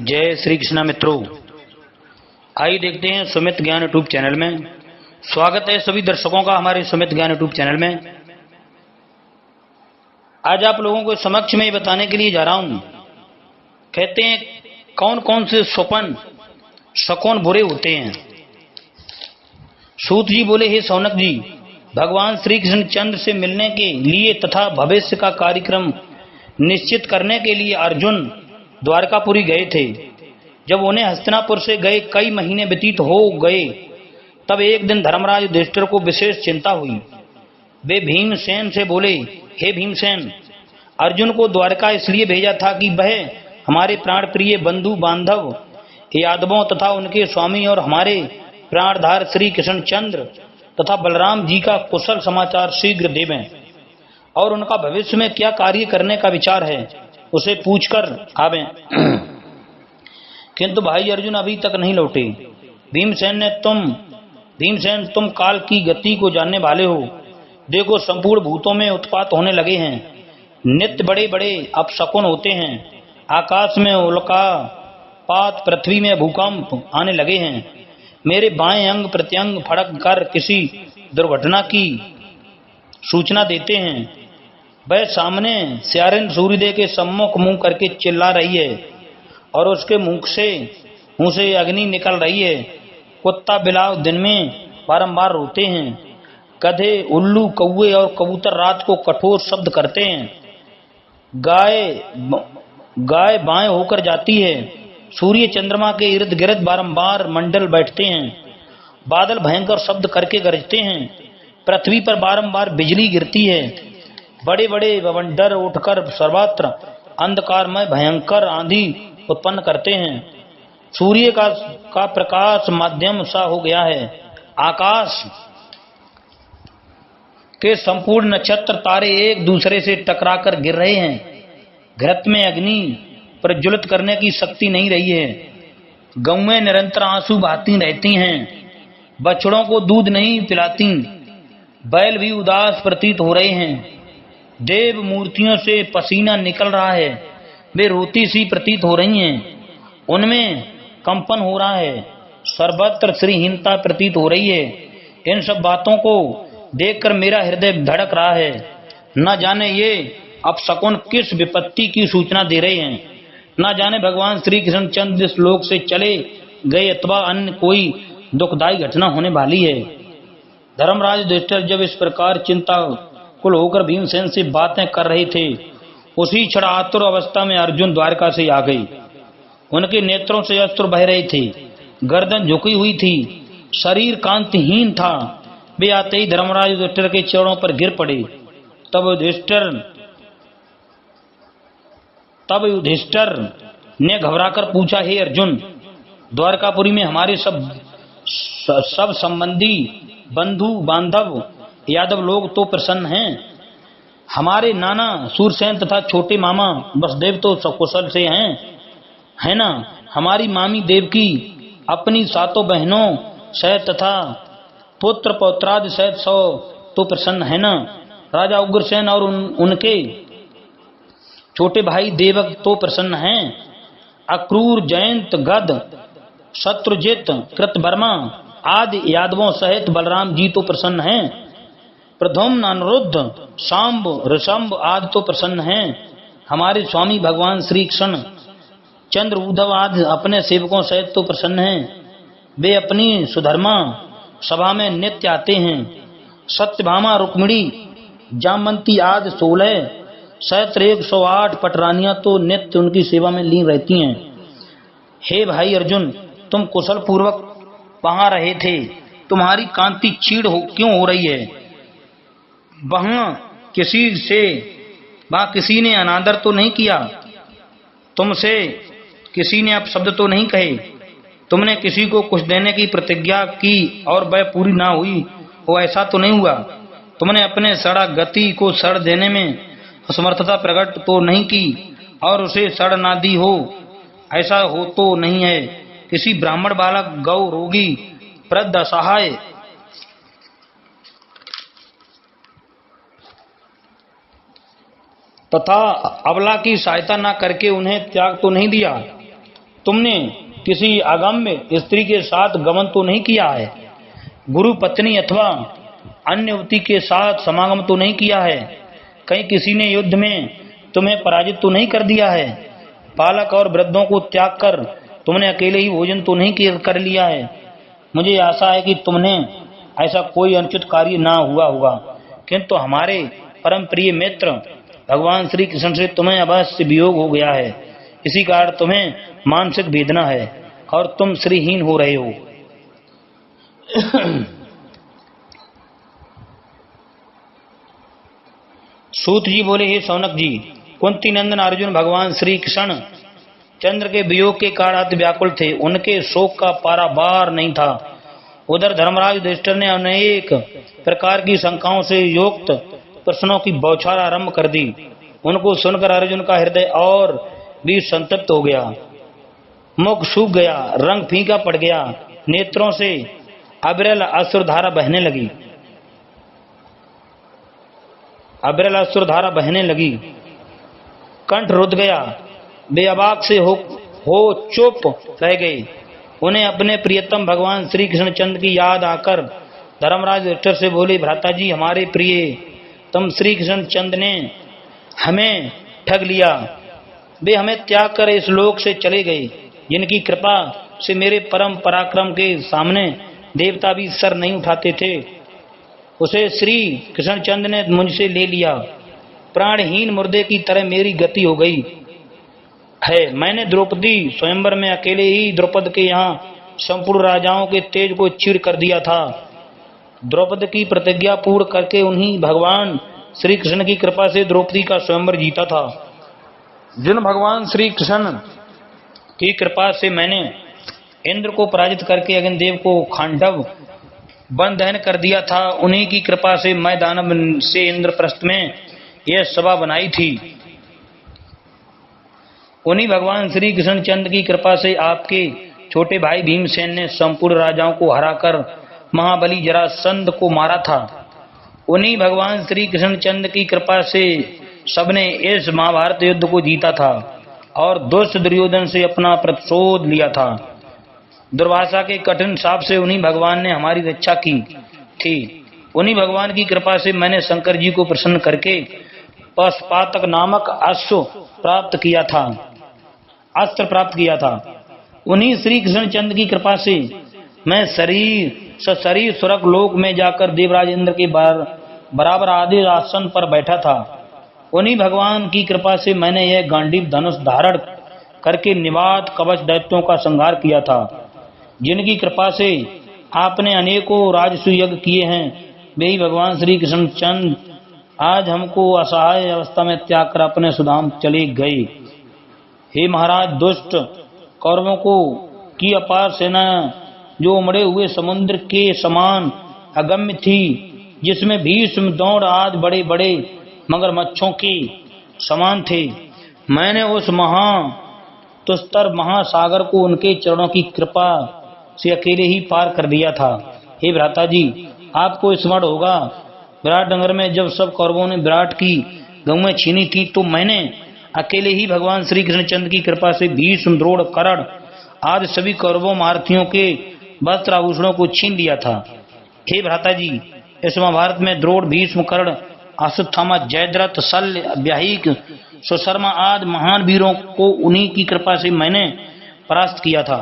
जय श्री कृष्णा मित्रों, आइए देखते हैं सुमित ज्ञान यूट्यूब चैनल में। स्वागत है सभी दर्शकों का हमारे सुमित ज्ञान यूट्यूब चैनल में। आज आप लोगों को समक्ष में बताने के लिए जा रहा हूं, कहते हैं कौन कौन से स्वप्न शकुन बुरे होते हैं। सूत जी बोले, हे सौनक जी, भगवान श्री कृष्ण चंद्र से मिलने के लिए तथा भविष्य का कार्यक्रम निश्चित करने के लिए अर्जुन द्वारकापुरी गए थे। जब उन्हें हस्तिनापुर से गए कई महीने व्यतीत हो गए, तब एक दिन धर्मराज युधिष्ठिर को विशेष चिंता हुई। वे भीमसेन से बोले, हे भीमसेन, अर्जुन को द्वारका इसलिए भेजा था कि वह हमारे प्राण प्रिय बंधु बांधव यादवों तथा उनके स्वामी और हमारे प्राणधार श्री कृष्ण चंद्र तथा बलराम जी का कुशल समाचार शीघ्र देवें और उनका भविष्य में क्या कार्य करने का विचार है उसे पूछकर आवें। किंतु भाई अर्जुन अभी तक नहीं लौटे। भीमसेन, तुम काल की गति को जानने वाले हो। देखो, संपूर्ण भूतों में उत्पात होने लगे हैं। नित्य बड़े बड़े अपशकुन होते हैं। आकाश में उल्कापात, पृथ्वी में भूकंप आने लगे हैं। मेरे बाएं अंग प्रत्यंग फड़क कर किसी दुर्घटना की सूचना देते हैं। वह सामने स्यारिन सूर्यदेव के सम्मुख मुंह करके चिल्ला रही है और उसके मुंह से अग्नि निकल रही है। कुत्ता बिलाव दिन में बारंबार रोते हैं। गधे, उल्लू, कौवे और कबूतर रात को कठोर शब्द करते हैं। गाय बाएं होकर जाती है। सूर्य चंद्रमा के इर्द गिर्द बारंबार मंडल बैठते हैं। बादल भयंकर शब्द करके गरजते हैं। पृथ्वी पर बारंबार बिजली गिरती है। बड़े बड़े बवंडर उठकर सर्वत्र अंधकार में भयंकर आंधी उत्पन्न करते हैं। सूर्य का प्रकाश माध्यम सा हो गया है। आकाश के संपूर्ण नक्षत्र तारे एक दूसरे से टकराकर गिर रहे हैं। घृत में अग्नि प्रज्वलित करने की शक्ति नहीं रही है। गौएं निरंतर आंसू बहाती रहती हैं। बछड़ों को दूध नहीं पिलाती। बैल भी उदास प्रतीत हो रहे हैं। देव मूर्तियों से पसीना निकल रहा है। वे रोती सी प्रतीत हो रही हैं। उनमें कंपन हो रहा है। सर्वत्र श्रीहीनता प्रतीत हो रही है। इन सब बातों को देखकर मेरा हृदय धड़क रहा है। न जाने ये अपशकुन किस विपत्ति की सूचना दे रहे हैं। न जाने भगवान श्री कृष्ण चंद्र इस लोक से चले गए अथवा अन्य कोई दुखदायी घटना होने वाली है। धर्मराज युधिष्ठिर जब इस प्रकार चिंता कुल होकर भीमसेन से बातें कर रहे थे, उसी क्षण आतुर अवस्था में अर्जुन द्वारका से आ गई। उनके नेत्रों से अश्रु बह रहे थे। गर्दन झुकी हुई थी। शरीर कांतिहीन था। वे आते ही धर्मराज युधिष्ठिर के चरणों पर गिर पड़े। तब युधिष्ठिर ने घबराकर पूछा, हे अर्जुन, द्वारकापुरी में हमारे सब संबंधी बंधु बांधव यादव लोग तो प्रसन्न हैं। हमारे नाना सूरसेन तथा छोटे मामा वसुदेव तो सकुशल से हैं, है ना? हमारी मामी देवकी अपनी सातों बहनों सहित तथा पुत्र पौत्रादि सहित 100 तो प्रसन्न है ना? राजा उग्रसेन और उनके छोटे भाई देवक तो प्रसन्न हैं। अक्रूर, जयंत, गद, शत्रुजित, कृतवर्मा आदि यादवों सहित बलराम जी तो प्रसन्न हैं। प्रद्युम्न, अनिरुद्ध, सांब, ऋषभ आदि तो प्रसन्न हैं। हमारे स्वामी भगवान श्री कृष्ण चंद्र, उद्धव आदि अपने सेवकों सहित तो प्रसन्न हैं। वे अपनी सुधर्मा सभा में नित्य आते हैं। सत्यभामा, रुक्मिणी, जामवंती आदि 16 सहित 108 पटरानियां तो नित्य उनकी सेवा में लीन रहती हैं। हे भाई अर्जुन, तुम कुशल पूर्वक वहां रहे थे। तुम्हारी कांति क्षीण क्यों हो रही है? वहां किसी ने अनादर तो नहीं किया? तुमसे किसी ने अपशब्द तो नहीं कहे? तुमने किसी को कुछ देने की प्रतिज्ञा की और वह पूरी ना हुई हो, ऐसा तो नहीं हुआ? तुमने अपने सड़ा गति को सड़ देने में असमर्थता प्रकट तो नहीं की और उसे सड़ ना दी हो, ऐसा हो तो नहीं है? किसी ब्राह्मण बालक, गौ, रोगी, वृद्ध, असहाय तथा अबला की सहायता न करके उन्हें त्याग तो नहीं दिया? तुमने किसी अगम्य स्त्री के साथ गमन तो नहीं किया है, गुरु पत्नी अथवा अन्य युवती के साथ समागम तो नहीं किया है, कहीं किसी ने युद्ध में तुम्हें पराजित तो नहीं कर दिया है, बालक और वृद्धों को त्याग कर तुमने अकेले ही भोजन तो नहीं कर लिया है। मुझे आशा है कि तुमने ऐसा कोई अनुचित कार्य ना हुआ होगा, किंतु हमारे परम प्रिय मित्र भगवान श्री कृष्ण से तुम्हें अवश्य वियोग हो गया है, इसी कारण तुम्हें मानसिक वेदना है और तुम श्रीहीन हो रहे हो। सूत जी बोले, हे सौनक जी, कुंती नंदन अर्जुन भगवान श्री कृष्ण चंद्र के वियोग के कारण अति व्याकुल थे, उनके शोक का पारावार नहीं था। उधर धर्मराज युधिष्ठिर ने अनेक प्रकार की शंकाओं से युक्त प्रश्नों की बौछार आरंभ कर दी। उनको सुनकर अर्जुन का हृदय और भी संतप्त हो गया, मुख सूख गया, रंग फीका पड़ गया, नेत्रों से अविरल अश्रुधारा बहने लगी, कंठ रुध गया, वे अबाक से हो चुप रह गए। उन्हें अपने प्रियतम भगवान श्री कृष्ण चंद्र की याद आकर धर्मराज युधिष्ठिर से बोले, भ्राता जी, हमारे प्रिय तम श्री कृष्ण चंद्र ने हमें ठग लिया, वे हमें त्याग कर इस लोक से चले गए, जिनकी कृपा से मेरे परम पराक्रम के सामने देवता भी सर नहीं उठाते थे, उसे श्री कृष्ण चंद्र ने मुझसे ले लिया। प्राणहीन मुर्दे की तरह मेरी गति हो गई है। मैंने द्रौपदी स्वयंवर में अकेले ही द्रौपद के यहाँ संपूर्ण राजाओं के तेज को चीर कर दिया था। द्रौपद की प्रतिज्ञा पूर्ण करके उन्हीं भगवान श्री कृष्ण की कृपा से द्रौपदी का स्वयंवर जीता था। जिन भगवान श्री कृष्ण की कृपा से मैंने इंद्र को पराजित करके अग्निदेव को खांडव वन दहन कर दिया था, उन्हीं की कृपा से मैं दानव से इंद्रप्रस्थ में यह सभा बनाई थी। उन्हीं भगवान श्री कृष्ण चंद्र की कृपा से आपके छोटे भाई भीमसेन ने संपूर्ण राजाओं को हराकर महाबली जरासंध को मारा था। उन्हीं भगवान श्री कृष्ण चंद्र की कृपा से सबने इस महाभारत युद्ध को जीता था और दुष्ट दुर्योधन से अपना प्रतिशोध लिया था। दुर्वासा के कठिन शाप से उन्हीं भगवान ने हमारी रक्षा की थी। उन्हीं भगवान की कृपा से मैंने शंकर जी को प्रसन्न करके पशुपातक नामक अस्त्र प्राप्त किया था। उन्हीं श्री कृष्ण चंद्र की कृपा से मैं शरीर स्वर्ग लोक में जाकर देवराज इंद्र के बराबर आदि आसन पर बैठा था। उन्हीं भगवान की कृपा से मैंने यह गांडीव धनुष धारण करके निवात कवच दैत्यों का संहार किया था। जिनकी कृपा से आपने अनेकों राजसु यज्ञ किए हैं, वे ही भगवान श्री कृष्ण चंद्र आज हमको असहाय अवस्था में त्याग कर अपने सुधाम चले गए। हे महाराज, दुष्ट कौरवों को की अपार सेना जो उमड़े हुए समुद्र के समान अगम्य थी, जिसमें भीष्म द्रोण आदि बड़े बड़े मगरमच्छों के समान थे, मैंने उस तुस्तर महासागर को उनके चरणों की कृपा से अकेले ही पार कर दिया था। हे भ्राता जी, आपको स्मरण होगा, विराट नगर में जब सब कौरवों ने विराट की गऊएं छीनी थी, तो मैंने अकेले ही भगवान श्री कृष्ण चंद्र की कृपा से भीष्म द्रोण कर्ण आदि सभी कौरवों महारथियों के वस्त्र आभूषणों को छीन लिया था। हे भ्राता जी, इस महाभारत में द्रोण, भीष्म, कर्ण, अश्वत्थामा, जयद्रथ, शल्य, व्याहिक, सुशर्मा आदि महान वीरों को उन्हीं की कृपा से मैंने परास्त किया था।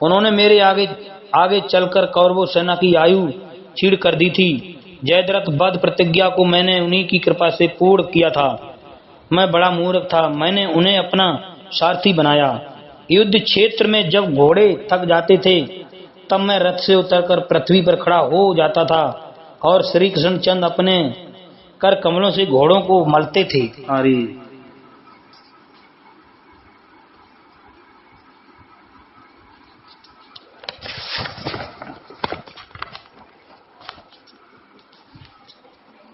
उन्होंने मेरे आगे चलकर कौरवों सेना की आयु छीड़ कर दी थी। जयद्रथ बद्ध प्रतिज्ञा को मैंने उन्हीं की कृपा से पूर्ण किया था। मैं बड़ा मूर्ख था, मैंने उन्हें अपना सारथी बनाया। युद्ध क्षेत्र में जब घोड़े थक जाते थे, तब मैं रथ से उतरकर पृथ्वी पर खड़ा हो जाता था और श्री कृष्ण चंद्र अपने कर कमलों से घोड़ों को मलते थे। अरे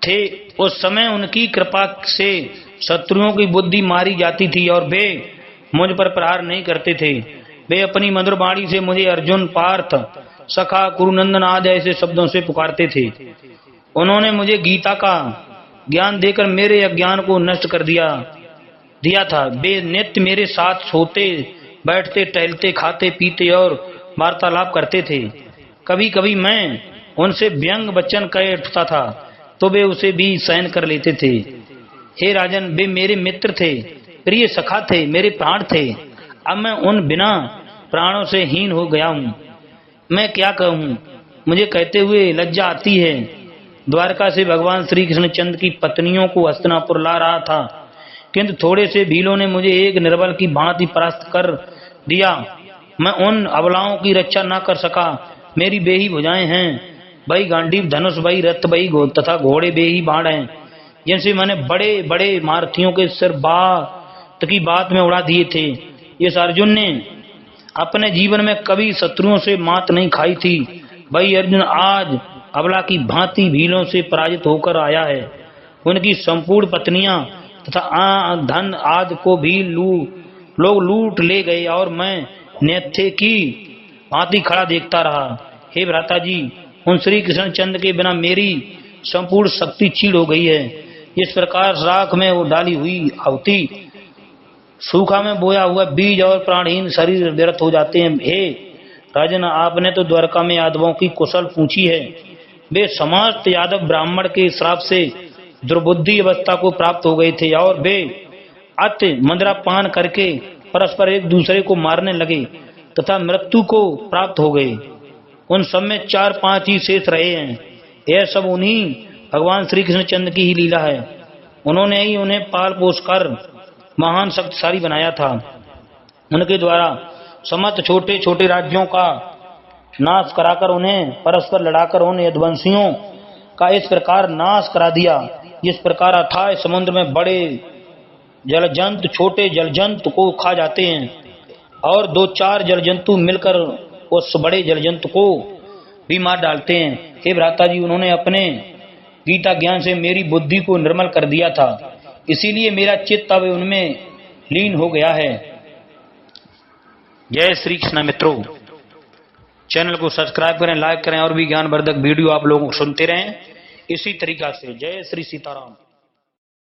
थे, उस समय उनकी कृपा से शत्रुओं की बुद्धि मारी जाती थी और वे मुझ पर प्रहार नहीं करते थे। वे अपनी मधुर वाणी से मुझे अर्जुन, पार्थ, सखा, कुरुनंदन आदि ऐसे शब्दों से पुकारते थे। उन्होंने मुझे गीता का ज्ञान देकर मेरे अज्ञान को नष्ट कर दिया। दिया था। वे नित्य मेरे साथ सोते बैठते टहलते खाते पीते और वार्तालाप करते थे। कभी कभी मैं उनसे व्यंग वचन कह उठता था तो वे उसे भी सहन कर लेते थे। हे राजन, वे मेरे मित्र थे, प्रिय सखा थे, मेरे प्राण थे। अब मैं उन बिना प्राणों से हीन हो गया हूँ। मैं क्या कहूँ, मुझे कहते हुए लज्जा आती है। द्वारका से भगवान श्री कृष्णचंद्र की पत्नियों को हस्तिनापुर ला रहा था, किंतु थोड़े से भीलों ने मुझे एक निर्बल की भांति परास्त कर दिया। मैं उन अबलाओं की रक्षा न कर सका। मेरी बेही भुजाएं हैं, बही गांडीव धनुष, बही रथ, बही तथा घोड़े, बेही बाण हैं, जिनसे मैंने बड़े बड़े मारुतियों के सिर बात की बात में उड़ा दिए थे। इस अर्जुन ने अपने जीवन में कभी शत्रुओं से मात नहीं खाई थी। भाई अर्जुन आज अबला की भांति भीलों से पराजित होकर आया है। उनकी संपूर्ण पत्नियां तथा धन आदि को भी लोग लूट ले गए और मैं नेत्थे की भांति खड़ा देखता रहा। हे भ्राता जी, उन श्री कृष्णचंद्र के बिना मेरी संपूर्ण शक्ति क्षीण हो गई है। इस प्रकार राख में वो डाली हुई आहुति, सूखा में बोया हुआ बीज और प्राणहीन शरीर व्यर्थ हो जाते हैं। हे राजन, आपने तो द्वारका में यादवों की कुशल पूछी है। वे समस्त यादव ब्राह्मण के श्राप से दुर्बुद्धि अवस्था को प्राप्त हो गए थे और वे अति मदिरापान करके परस्पर एक दूसरे को मारने लगे तथा मृत्यु को प्राप्त हो गए। उन सब में 4-5 ही शेष रहे हैं। यह सब उन्हीं भगवान श्री कृष्णचंद्र की ही लीला है। उन्होंने ही उन्हें पाल पोष कर महान शक्तिशाली बनाया था। उनके द्वारा समस्त छोटे छोटे राज्यों का नाश कराकर उन्हें परस्पर लड़ाकर उन यदुवंशियों का इस प्रकार नाश करा दिया, जिस प्रकार अथाह समुद्र में बड़े जलजंतु छोटे जलजंतु को खा जाते हैं और 2-4 जलजंतु मिलकर उस बड़े जलजंतु को भी मार डालते हैं। हे भ्राता जी, उन्होंने अपने गीता ज्ञान से मेरी बुद्धि को निर्मल कर दिया था, इसीलिए मेरा चित्त अब उनमें लीन हो गया है। जय श्री कृष्ण। मित्रों, चैनल को सब्सक्राइब करें, लाइक करें और भी ज्ञानवर्धक वीडियो आप लोगों को सुनते रहें इसी तरीका से। जय श्री सीताराम।